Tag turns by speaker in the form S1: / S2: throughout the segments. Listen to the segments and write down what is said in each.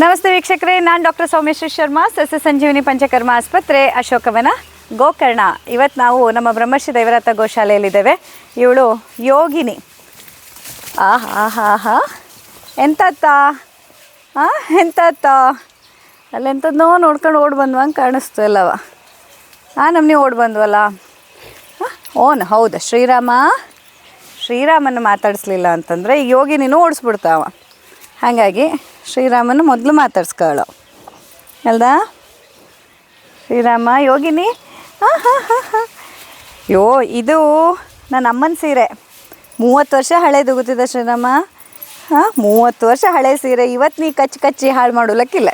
S1: ನಮಸ್ತೆ ವೀಕ್ಷಕರೇ, ನಾನು ಡಾಕ್ಟರ್ ಸೌಮ್ಯಶ್ರೀ ಶರ್ಮಾ, ಸಸ್ಯ ಸಂಜೀವಿನಿ ಪಂಚಕರ್ಮ ಆಸ್ಪತ್ರೆ, ಅಶೋಕವನ, ಗೋಕರ್ಣ. ಇವತ್ತು ನಾವು ನಮ್ಮ ಬ್ರಹ್ಮಶ್ರೀ ದೈವರಥ ಗೋಶಾಲೆಯಲ್ಲಿದ್ದೇವೆ. ಇವಳು ಯೋಗಿನಿ. ಆಹಾ ಎಂತತ್ತ ಅಲ್ಲೆಂಥದ್ದೋ ನೋಡ್ಕೊಂಡು ಓಡಿ ಬಂದ್ವಂಗೆ ಕಾಣಿಸ್ತು ಅಲ್ಲವ. ನಮ್ಮನೆ ಓಡಿ ಬಂದ್ವಲ್ಲ. ಹೌದು, ಶ್ರೀರಾಮನ ಮಾತಾಡಿಸ್ಲಿಲ್ಲ ಅಂತಂದರೆ ಈಗ ಯೋಗಿನಿನೂ ಓಡಿಸ್ಬಿಡ್ತಾವ. ಹಾಗಾಗಿ ಶ್ರೀರಾಮನ ಮೊದಲು ಮಾತಾಡ್ಸ್ಕೊಳ್ಳೋ ಅಲ್ದಾ. ಶ್ರೀರಾಮ, ಯೋಗಿನಿ. ಇದು ನನ್ನ ಅಮ್ಮನ ಸೀರೆ. 30 ವರ್ಷ ಹಳೇದು ಗೊತ್ತಿದೆ ಶ್ರೀರಾಮ. 30 ವರ್ಷ ಹಳೆ ಸೀರೆ. ಇವತ್ತು ನೀ ಕಚ್ಚಿ ಹಾಳು ಮಾಡೋಲಕ್ಕಿಲ್ಲ.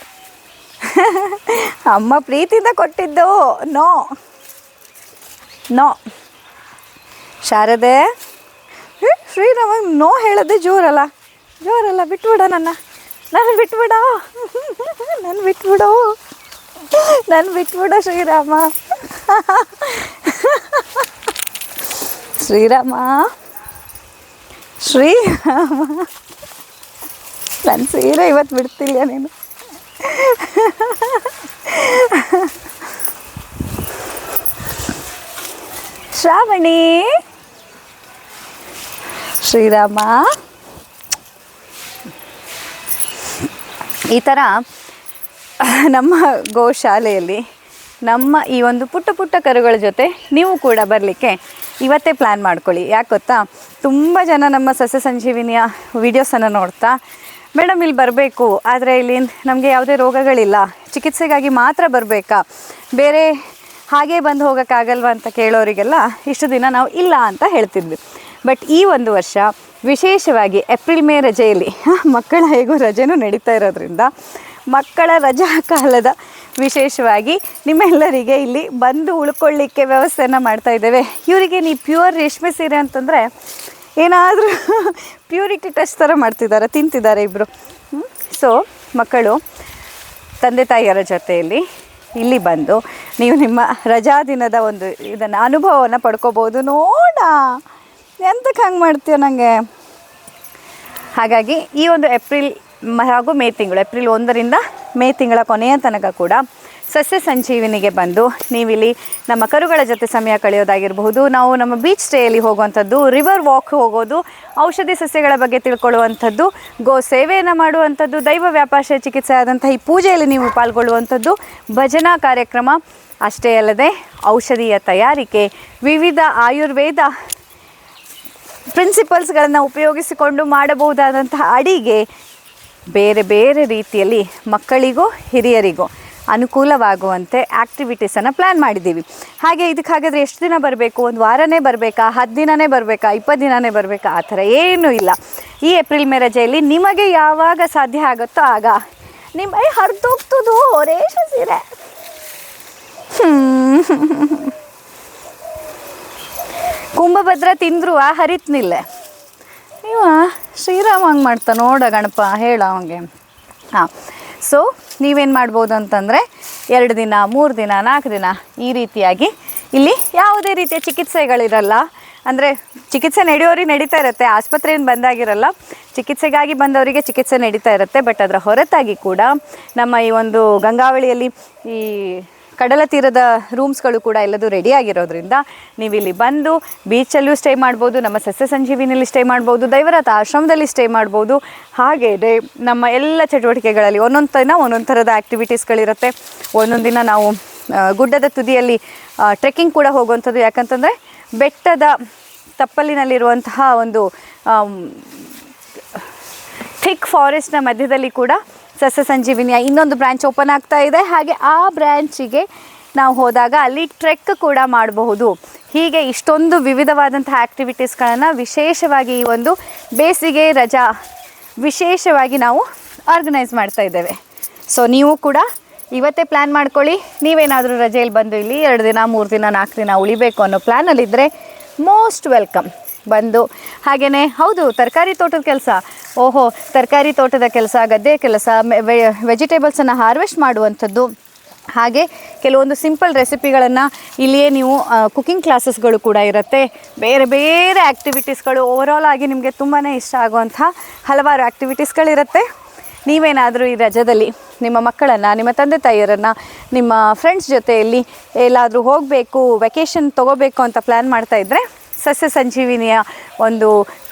S1: ಅಮ್ಮ ಪ್ರೀತಿಯಿಂದ ಕೊಟ್ಟಿದ್ದು. ನೋ ಶಾರದೆ. ಶ್ರೀರಾಮ ನೋ ಹೇಳೋದೇ ಜೋರಲ್ಲ, ಬಿಟ್ಬಿಡ ನನ್ನ ಬಿಟ್ಬಿಡ ಶ್ರೀರಾಮ. ನನ್ನ ಸೀರೆ ಇವತ್ತು ಬಿಡ್ತಿಲ್ಲ ನೀನು. ಶ್ರಾವಣಿ, ಶ್ರೀರಾಮ. ಈ ಥರ ನಮ್ಮ ಗೋಶಾಲೆಯಲ್ಲಿ ನಮ್ಮ ಈ ಒಂದು ಪುಟ್ಟ ಕರುಗಳ ಜೊತೆ ನೀವು ಕೂಡ ಬರಲಿಕ್ಕೆ ಇವತ್ತೇ ಪ್ಲ್ಯಾನ್ ಮಾಡ್ಕೊಳ್ಳಿ. ಯಾಕೆ ಗೊತ್ತಾ, ತುಂಬ ಜನ ನಮ್ಮ ಸಸ್ಯ ಸಂಜೀವಿನಿಯ ವೀಡಿಯೋಸನ್ನು ನೋಡ್ತಾ, ಮೇಡಮ್ ಇಲ್ಲಿ ಬರಬೇಕು, ಆದರೆ ಇಲ್ಲಿ ನಮಗೆ ಯಾವುದೇ ರೋಗಗಳಿಲ್ಲ, ಚಿಕಿತ್ಸೆಗಾಗಿ ಮಾತ್ರ ಬರಬೇಕಾ, ಬೇರೆ ಹಾಗೇ ಬಂದು ಹೋಗೋಕ್ಕಾಗಲ್ವ ಅಂತ ಕೇಳೋರಿಗೆಲ್ಲ ಇಷ್ಟು ದಿನ ನಾವು ಇಲ್ಲ ಅಂತ ಹೇಳ್ತಿದ್ವಿ. ಬಟ್ ಈ ಒಂದು ವರ್ಷ ವಿಶೇಷವಾಗಿ ಏಪ್ರಿಲ್ ಮೇ ರಜೆಯಲ್ಲಿ ಮಕ್ಕಳ ಹೇಗೂ ರಜೆನೂ ನಡೀತಾ ಇರೋದ್ರಿಂದ ಮಕ್ಕಳ ರಜಾ ಕಾಲದ ವಿಶೇಷವಾಗಿ ನಿಮ್ಮೆಲ್ಲರಿಗೆ ಇಲ್ಲಿ ಬಂದು ಉಳ್ಕೊಳ್ಳಿಕ್ಕೆ ವ್ಯವಸ್ಥೆಯನ್ನು ಮಾಡ್ತಾಯಿದ್ದೇವೆ. ಇವರಿಗೆ ನೀವು ಪ್ಯೂರ್ ರೇಷ್ಮೆ ಸೀರೆ ಅಂತಂದರೆ ಏನಾದರೂ ಪ್ಯೂರಿಟಿ ಟೆಸ್ಟ್ ಥರ ಮಾಡ್ತಿದ್ದಾರೆ, ತಿಂತಿದ್ದಾರೆ ಇಬ್ಬರು. ಸೊ ಮಕ್ಕಳು ತಂದೆ ತಾಯಿಯರ ಜೊತೆಯಲ್ಲಿ ಇಲ್ಲಿ ಬಂದು ನೀವು ನಿಮ್ಮ ರಜಾ ದಿನದ ಒಂದು ಇದನ್ನು ಅನುಭವವನ್ನು ಪಡ್ಕೋಬೋದು. ನೋಡ ಎಂತಕ್ಕೆ ಹಂಗೆ ಮಾಡ್ತೀಯ ನನಗೆ. ಹಾಗಾಗಿ ಈ ಒಂದು ಏಪ್ರಿಲ್ ಹಾಗೂ ಮೇ ತಿಂಗಳು, ಏಪ್ರಿಲ್ 1ರಿಂದ ಮೇ ತಿಂಗಳ ಕೊನೆಯ ತನಕ ಕೂಡ ಸಸ್ಯ ಸಂಜೀವಿನಿಗೆ ಬಂದು ನೀವಿಲ್ಲಿ ನಮ್ಮ ಕರುಗಳ ಜೊತೆ ಸಮಯ ಕಳೆಯೋದಾಗಿರಬಹುದು, ನಾವು ನಮ್ಮ ಬೀಚ್ ಸ್ಟೇಯಲ್ಲಿ ಹೋಗುವಂಥದ್ದು, ರಿವರ್ ವಾಕ್ ಹೋಗೋದು, ಔಷಧಿ ಸಸ್ಯಗಳ ಬಗ್ಗೆ ತಿಳ್ಕೊಳ್ಳುವಂಥದ್ದು, ಗೋ ಸೇವೆಯನ್ನು ಮಾಡುವಂಥದ್ದು, ದೈವ ವ್ಯಾಪಾರ ಚಿಕಿತ್ಸೆ ಆದಂಥ ಈ ಪೂಜೆಯಲ್ಲಿ ನೀವು ಪಾಲ್ಗೊಳ್ಳುವಂಥದ್ದು, ಭಜನಾ ಕಾರ್ಯಕ್ರಮ, ಅಷ್ಟೇ ಅಲ್ಲದೆ ಔಷಧಿಯ ತಯಾರಿಕೆ, ವಿವಿಧ ಆಯುರ್ವೇದ ಪ್ರಿನ್ಸಿಪಲ್ಸ್ಗಳನ್ನು ಉಪಯೋಗಿಸಿಕೊಂಡು ಮಾಡಬಹುದಾದಂತಹ ಅಡಿಗೆ, ಬೇರೆ ಬೇರೆ ರೀತಿಯಲ್ಲಿ ಮಕ್ಕಳಿಗೂ ಹಿರಿಯರಿಗೂ ಅನುಕೂಲವಾಗುವಂತೆ ಆ್ಯಕ್ಟಿವಿಟೀಸನ್ನು ಪ್ಲ್ಯಾನ್ ಮಾಡಿದ್ದೀವಿ. ಹಾಗೆ ಇದಕ್ಕೆ ಹಾಗಾದರೆ ಎಷ್ಟು ದಿನ ಬರಬೇಕು, ಒಂದು ವಾರನೇ ಬರಬೇಕಾ, 10 ದಿನನೇ ಬರಬೇಕಾ, 20 ದಿನನೇ ಬರಬೇಕಾ, ಆ ಥರ ಏನೂ ಇಲ್ಲ. ಈ ಏಪ್ರಿಲ್ ಮೇ ರಜೆಯಲ್ಲಿ ನಿಮಗೆ ಯಾವಾಗ ಸಾಧ್ಯ ಆಗುತ್ತೋ ಆಗ ನಿಮ್ಮ ಹರಿದೋಗ್ತದೋ ರೇಷ್ಮೆ ಸೀರೆ. ಕುಂಭಭದ್ರ ತಿಂದ್ರು ಹರಿತ್ನಿಲ್ಲ. ಇವ ಶ್ರೀರಾಮ ಹಂಗೆ ಮಾಡ್ತಾ ನೋಡ ಗಣಪ ಹೇಳ ಅವಂಗೆ. ಸೊ ನೀವೇನು ಮಾಡ್ಬೋದು ಅಂತಂದರೆ 2 ದಿನ 3 ದಿನ 4 ದಿನ ಈ ರೀತಿಯಾಗಿ ಇಲ್ಲಿ ಯಾವುದೇ ರೀತಿಯ ಚಿಕಿತ್ಸೆಗಳಿರಲ್ಲ. ಅಂದರೆ ಚಿಕಿತ್ಸೆ ನಡೆಯೋರಿಗೆ ನಡೀತಾ ಇರುತ್ತೆ, ಆಸ್ಪತ್ರೆಯಿಂದ ಬಂದಾಗಿರಲ್ಲ, ಚಿಕಿತ್ಸೆಗಾಗಿ ಬಂದವರಿಗೆ ಚಿಕಿತ್ಸೆ ನಡೀತಾ ಇರುತ್ತೆ. ಬಟ್ ಅದರ ಹೊರತಾಗಿ ಕೂಡ ನಮ್ಮ ಈ ಒಂದು ಗಂಗಾವಳಿಯಲ್ಲಿ ಈ ಕಡಲ ತೀರದ ರೂಮ್ಸ್ಗಳು ಕೂಡ ಎಲ್ಲದೂ ರೆಡಿಯಾಗಿರೋದ್ರಿಂದ ನೀವಿಲ್ಲಿ ಬಂದು ಬೀಚಲ್ಲೂ ಸ್ಟೇ ಮಾಡ್ಬೋದು, ನಮ್ಮ ಸಸ್ಯ ಸಂಜೀವಿನಿಯಲ್ಲಿ ಸ್ಟೇ ಮಾಡ್ಬೋದು, ದೈವರಥ ಆಶ್ರಮದಲ್ಲಿ ಸ್ಟೇ ಮಾಡ್ಬೋದು. ಹಾಗೇ ನಮ್ಮ ಎಲ್ಲ ಚಟುವಟಿಕೆಗಳಲ್ಲಿ ಒಂದೊಂದು ಥರದ ಆ್ಯಕ್ಟಿವಿಟೀಸ್ಗಳಿರುತ್ತೆ. ಒಂದೊಂದು ದಿನ ನಾವು ಗುಡ್ಡದ ತುದಿಯಲ್ಲಿ ಟ್ರೆಕ್ಕಿಂಗ್ ಕೂಡ ಹೋಗುವಂಥದ್ದು. ಯಾಕಂತಂದರೆ ಬೆಟ್ಟದ ತಪ್ಪಲಿನಲ್ಲಿರುವಂತಹ ಒಂದು ಥಿಕ್ ಫಾರೆಸ್ಟ್ನ ಮಧ್ಯದಲ್ಲಿ ಕೂಡ ಸಸ್ಯ ಸಂಜೀವಿನಿಯ ಇನ್ನೊಂದು ಬ್ರ್ಯಾಂಚ್ ಓಪನ್ ಆಗ್ತಾ ಇದೆ. ಹಾಗೆ ಆ ಬ್ರ್ಯಾಂಚಿಗೆ ನಾವು ಹೋದಾಗ ಅಲ್ಲಿ ಟ್ರೆಕ್ ಕೂಡ ಮಾಡಬಹುದು. ಹೀಗೆ ಇಷ್ಟೊಂದು ವಿವಿಧವಾದಂತಹ ಆ್ಯಕ್ಟಿವಿಟೀಸ್ಗಳನ್ನು ವಿಶೇಷವಾಗಿ ಈ ಒಂದು ಬೇಸಿಗೆ ರಜಾ ವಿಶೇಷವಾಗಿ ನಾವು ಆರ್ಗನೈಸ್ ಮಾಡ್ತಾ ಇದ್ದೇವೆ. ಸೊ ನೀವು ಕೂಡ ಇವತ್ತೇ ಪ್ಲ್ಯಾನ್ ಮಾಡ್ಕೊಳ್ಳಿ. ನೀವೇನಾದರೂ ರಜೆಯಲ್ಲಿ ಬಂದು ಇಲ್ಲಿ 2 ದಿನ 3 ದಿನ 4 ದಿನ ಉಳಿಬೇಕು ಅನ್ನೋ ಪ್ಲ್ಯಾನಲ್ಲಿದ್ದರೆ ಮೋಸ್ಟ್ ವೆಲ್ಕಮ್. ಬಂದು ಹಾಗೆಯೇ ಹೌದು, ತರಕಾರಿ ತೋಟದ ಕೆಲಸ, ತರಕಾರಿ ತೋಟದ ಕೆಲಸ, ಗದ್ದೆ ಕೆಲಸ, ವೆಜಿಟೇಬಲ್ಸನ್ನು ಹಾರ್ವೆಸ್ಟ್ ಮಾಡುವಂಥದ್ದು, ಹಾಗೆ ಕೆಲವೊಂದು ಸಿಂಪಲ್ ರೆಸಿಪಿಗಳನ್ನು ಇಲ್ಲಿಯೇ ನೀವು ಕುಕಿಂಗ್ ಕ್ಲಾಸಸ್ಗಳು ಕೂಡ ಇರುತ್ತೆ. ಬೇರೆ ಬೇರೆ ಆ್ಯಕ್ಟಿವಿಟೀಸ್ಗಳು ಓವರಾಲ್ ಆಗಿ ನಿಮಗೆ ತುಂಬಾ ಇಷ್ಟ ಆಗುವಂಥ ಹಲವಾರು ಆ್ಯಕ್ಟಿವಿಟೀಸ್ಗಳಿರುತ್ತೆ. ನೀವೇನಾದರೂ ಈ ರಜದಲ್ಲಿ ನಿಮ್ಮ ಮಕ್ಕಳನ್ನು, ನಿಮ್ಮ ತಂದೆ ತಾಯಿಯರನ್ನು, ನಿಮ್ಮ ಫ್ರೆಂಡ್ಸ್ ಜೊತೆಯಲ್ಲಿ ಎಲ್ಲಾದರೂ ಹೋಗಬೇಕು, ವೆಕೇಷನ್ ತೊಗೋಬೇಕು ಅಂತ ಪ್ಲ್ಯಾನ್ ಮಾಡ್ತಾಯಿದ್ರೆ ಸಸ್ಯ ಸಂಜೀವಿನಿಯ ಒಂದು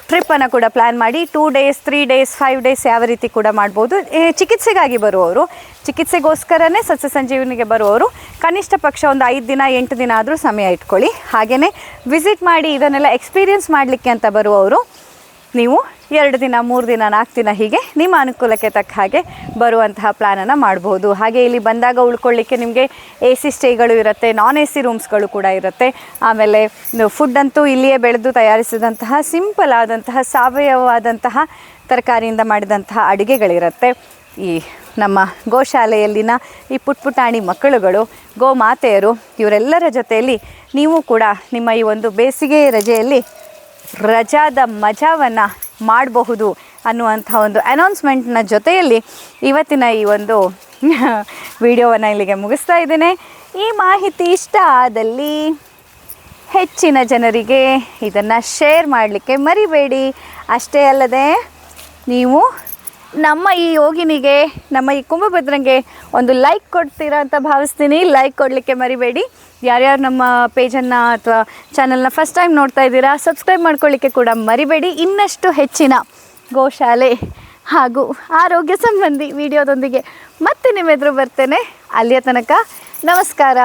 S1: ಟ್ರಿಪ್ಪನ್ನು ಕೂಡ ಪ್ಲ್ಯಾನ್ ಮಾಡಿ 2 days 3 days 5 days ಯಾವ ರೀತಿ ಕೂಡ ಮಾಡ್ಬೋದು. ಚಿಕಿತ್ಸೆಗಾಗಿ ಬರುವವರು, ಚಿಕಿತ್ಸೆಗೋಸ್ಕರನೇ ಸಸ್ಯ ಸಂಜೀವಿನಿಗೆ ಬರುವವರು ಕನಿಷ್ಠ ಪಕ್ಷ ಒಂದು 5 ದಿನ 8 ದಿನ ಆದರೂ ಸಮಯ ಇಟ್ಕೊಳ್ಳಿ. ಹಾಗೆಯೇ ವಿಸಿಟ್ ಮಾಡಿ ಇದನ್ನೆಲ್ಲ ಎಕ್ಸ್ಪೀರಿಯೆನ್ಸ್ ಮಾಡಲಿಕ್ಕೆ ಅಂತ ಬರುವವರು ನೀವು 2 ದಿನ 3 ದಿನ 4 ದಿನ ಹೀಗೆ ನಿಮ್ಮ ಅನುಕೂಲಕ್ಕೆ ತಕ್ಕ ಹಾಗೆ ಬರುವಂತಹ ಪ್ಲ್ಯಾನನ್ನು ಮಾಡ್ಬೋದು. ಹಾಗೆ ಇಲ್ಲಿ ಬಂದಾಗ ಉಳ್ಕೊಳ್ಳಿಕ್ಕೆ ನಿಮಗೆ AC ಸ್ಟೇಗಳು ಇರುತ್ತೆ, ನಾನ್ AC ರೂಮ್ಸ್ಗಳು ಕೂಡ ಇರುತ್ತೆ. ಆಮೇಲೆ ಫುಡ್ ಅಂತೂ ಇಲ್ಲಿಯೇ ಬೆಳೆದು ತಯಾರಿಸಿದಂತಹ ಸಿಂಪಲ್ ಆದಂತಹ ಸಾವಯವವಾದಂತಹ ತರಕಾರಿಯಿಂದ ಮಾಡಿದಂತಹ ಅಡುಗೆಗಳಿರುತ್ತೆ. ಈ ನಮ್ಮ ಗೋಶಾಲೆಯಲ್ಲಿನ ಈ ಪುಟ್ಪುಟಾಣಿ ಮಕ್ಕಳುಗಳು, ಗೋಮಾತೆಯರು ಇವರೆಲ್ಲರ ಜೊತೆಯಲ್ಲಿ ನೀವು ಕೂಡ ನಿಮ್ಮ ಈ ಒಂದು ಬೇಸಿಗೆ ರಜೆಯಲ್ಲಿ ರಜಾದ ಮಜಾವನ್ನು ಮಾಡಬಹುದು ಅನ್ನುವಂಥ ಒಂದು ಅನೌನ್ಸ್ಮೆಂಟ್ನ ಜೊತೆಯಲ್ಲಿ ಇವತ್ತಿನ ಈ ಒಂದು ವಿಡಿಯೋವನ್ನು ಇಲ್ಲಿಗೆ ಮುಗಿಸ್ತಾ ಇದ್ದೇನೆ. ಈ ಮಾಹಿತಿ ಇಷ್ಟ ಆದಲ್ಲಿ ಹೆಚ್ಚಿನ ಜನರಿಗೆ ಇದನ್ನು ಶೇರ್ ಮಾಡಲಿಕ್ಕೆ ಮರಿಬೇಡಿ. ಅಷ್ಟೇ ಅಲ್ಲದೆ ನೀವು ನಮ್ಮ ಈ ಯೋಗಿನಿಗೆ, ನಮ್ಮ ಈ ಕುಂಭಭದ್ರಂಗೆ ಒಂದು ಲೈಕ್ ಕೊಡ್ತೀರಾ ಅಂತ ಭಾವಿಸ್ತೀನಿ. ಲೈಕ್ ಕೊಡಲಿಕ್ಕೆ ಮರಿಬೇಡಿ. ಯಾರ್ಯಾರು ನಮ್ಮ ಪೇಜನ್ನು ಅಥವಾ ಚಾನಲ್ನ ಫಸ್ಟ್ ಟೈಮ್ ನೋಡ್ತಾ ಇದ್ದೀರಾ, ಸಬ್ಸ್ಕ್ರೈಬ್ ಮಾಡ್ಕೊಳ್ಳಿಕ್ಕೆ ಕೂಡ ಮರಿಬೇಡಿ. ಇನ್ನಷ್ಟು ಹೆಚ್ಚಿನ ಗೋಶಾಲೆ ಹಾಗೂ ಆರೋಗ್ಯ ಸಂಬಂಧಿ ವಿಡಿಯೋದೊಂದಿಗೆ ಮತ್ತೆ ನಿಮ್ಮೆದುರು ಬರ್ತೇನೆ. ಅಲ್ಲಿಯ ತನಕ ನಮಸ್ಕಾರ.